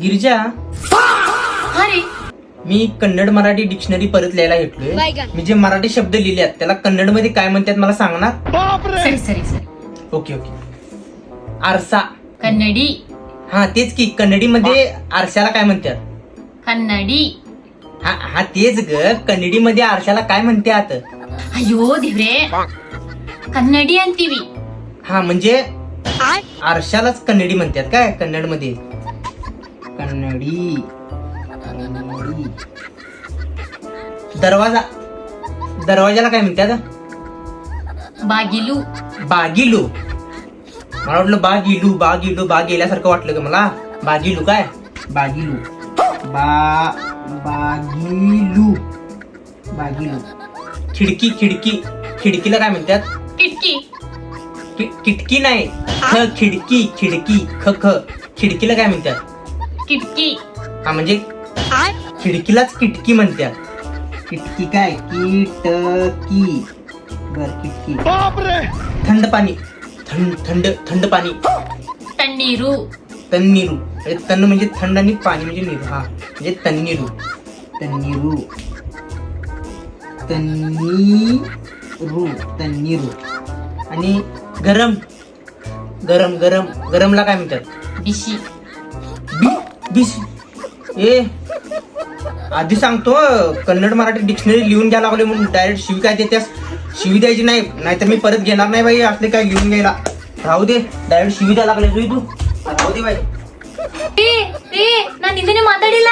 गिरिजा, अरे मी कन्नड मराठी डिक्शनरी परत लिहायला घेतलोय. मी जे मराठी शब्द लिहिलेत त्याला कन्नड मध्ये काय म्हणतात मला सांगणार? सरी सरी सरी ओके ओके. आरसा. कन्नडी हा तेच की, कन्नडी मध्ये आरशाला काय म्हणतात? कन्नडी. हा हा तेच ग, कन्नडी मध्ये आरशाला काय म्हणतात? अयो देवरे कन्नडी अंतीवी. हा म्हणजे आरशालाच कन्नडी म्हणतात काय कन्नड मध्ये? कन्नडी. दरवाजा. दरवाजाला काय म्हणतात? बागिलू. बागिलू. मला वाटलं बागिलू बागिलू बाग गेल्यासारखं वाटलं ग मला. बागिलू काय? बागिलू. बागिलू. बागिलू. खिडकी. खिडकी. खिडकीला काय म्हणतात? किटकी. किटकी नाही, ख. खिडकी. खिडकी. ख ख. खिडकीला काय म्हणतात? किटकी. हा म्हणजे खिडकीलाच किटकी म्हणतात. किटकी काय? किटकी. बर किटकी. थंड पाणी. थंड थंड थंड पाणी. तण्णीरू. तन्नीरू. म्हणजे तन्न म्हणजे थंड आणि पाणी म्हणजे नीरू. हा म्हणजे तन्नीरू. तन्नीरू. तन्नीरू. तन्नीरू. आणि गरम. गरम गरम. गरमला काय म्हणतात? बिशी. बिस. ए आधी सांगतो, कन्नड मराठी डिक्शनरी लिहून घ्यायला लागले म्हणून डायरेक्ट शिवी काय देतेस? शिवी द्यायची नाही, नाहीतर मी परत घेणार नाही बाई असले काय लिहून घ्यायला. राहू दे, डायरेक्ट शिवी द्यायला लागले तू. राहू दे बाई. ನಾ ನಿಂದನೆ ಮಾತಾಡಿಲ್ಲ.